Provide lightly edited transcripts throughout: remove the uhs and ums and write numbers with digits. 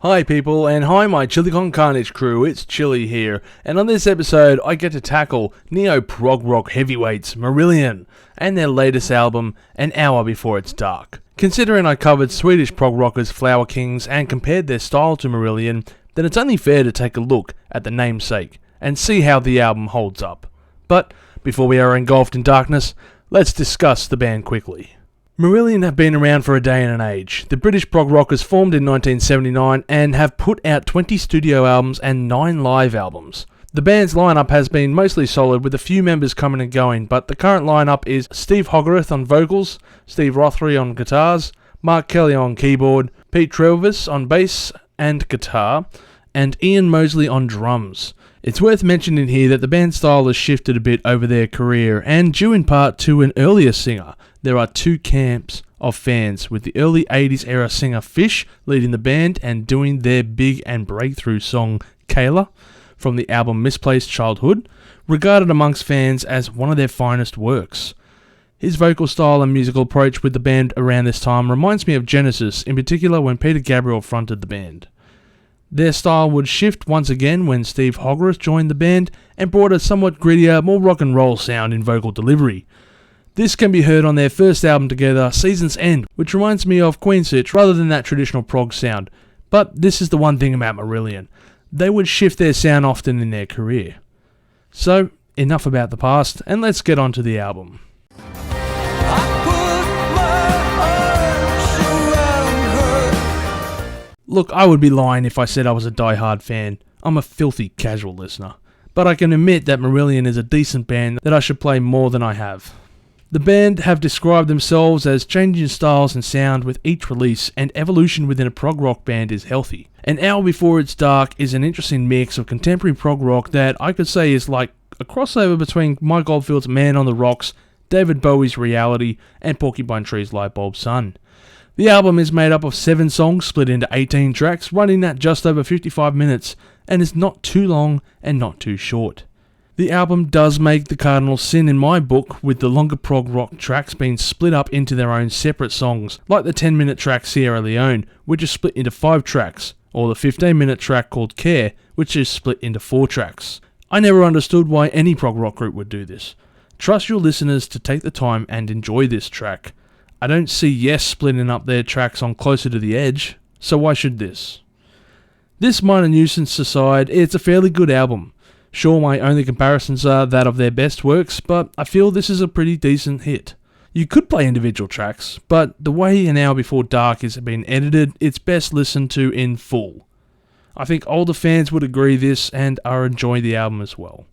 Hi people, and hi my Chili Con Carnage crew, it's Chili here, and on this episode I get to tackle neo-prog rock heavyweights Marillion, and their latest album, An Hour Before It's Dark. Considering I covered Swedish prog rockers Flower Kings and compared their style to Marillion, then it's only fair to take a look at the namesake, and see how the album holds up. But, before we are engulfed in darkness, let's discuss the band quickly. Marillion have been around for a day and an age. The British prog rockers formed in 1979 and have put out 20 studio albums and 9 live albums. The band's lineup has been mostly solid with a few members coming and going, but the current lineup is Steve Hogarth on vocals, Steve Rothery on guitars, Mark Kelly on keyboard, Pete Trevis on bass and guitar, and Ian Mosley on drums. It's worth mentioning here that the band's style has shifted a bit over their career, and due in part to an earlier singer. There are two camps of fans, with the early 80s era singer Fish leading the band and doing their big and breakthrough song Kayla from the album Misplaced Childhood, regarded amongst fans as one of their finest works. His vocal style and musical approach with the band around this time reminds me of Genesis, in particular when Peter Gabriel fronted the band. Their style would shift once again when Steve Hogarth joined the band and brought a somewhat grittier, more rock and roll sound in vocal delivery. This can be heard on their first album together, Season's End, which reminds me of Queenswitch rather than that traditional prog sound. But this is the one thing about Marillion. They would shift their sound often in their career. So, enough about the past, and let's get on to the album. Look, I would be lying if I said I was a die-hard fan. I'm a filthy casual listener. But I can admit that Marillion is a decent band that I should play more than I have. The band have described themselves as changing styles and sound with each release, and evolution within a prog rock band is healthy. An Hour Before It's Dark is an interesting mix of contemporary prog rock that I could say is like a crossover between Mike Oldfield's Man on the Rocks, David Bowie's Reality, and Porcupine Tree's Lightbulb Sun. The album is made up of 7 songs split into 18 tracks, running at just over 55 minutes, and is not too long and not too short. The album does make the cardinal sin in my book, with the longer prog rock tracks being split up into their own separate songs, like the 10-minute track Sierra Leone, which is split into 5 tracks, or the 15-minute track called Care, which is split into 4 tracks. I never understood why any prog rock group would do this. Trust your listeners to take the time and enjoy this track. I don't see Yes splitting up their tracks on Closer to the Edge, so why should this? This minor nuisance aside, it's a fairly good album. Sure, my only comparisons are that of their best works, but I feel this is a pretty decent hit. You could play individual tracks, but the way An Hour Before Dark is being edited, it's best listened to in full. I think older fans would agree this and are enjoying the album as well.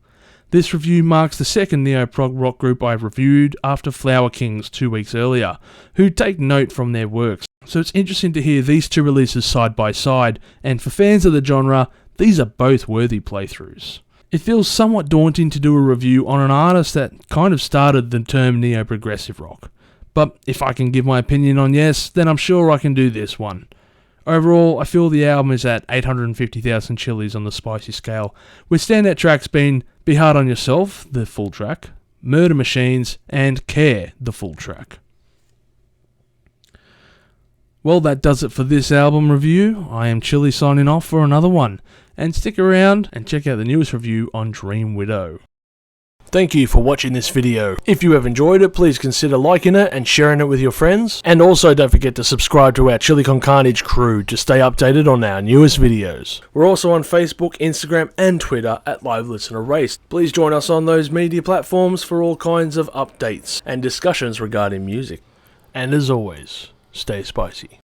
This review marks the second neo-prog rock group I've reviewed after Flower Kings 2 weeks earlier, who take note from their works. So it's interesting to hear these two releases side by side, and for fans of the genre, these are both worthy playthroughs. It feels somewhat daunting to do a review on an artist that kind of started the term neo-progressive rock. But if I can give my opinion on Yes, then I'm sure I can do this one. Overall, I feel the album is at 850,000 chilies on the spicy scale, with standout tracks being Be Hard on Yourself, the full track, Murder Machines, and Care, the full track. Well, that does it for this album review. I am Chili signing off for another one. And stick around and check out the newest review on Dream Widow. Thank you for watching this video. If you have enjoyed it, please consider liking it and sharing it with your friends. And also don't forget to subscribe to our Chili Con Carnage crew to stay updated on our newest videos. We're also on Facebook, Instagram and Twitter at Live Listener Race. Please join us on those media platforms for all kinds of updates and discussions regarding music. And as always, stay spicy.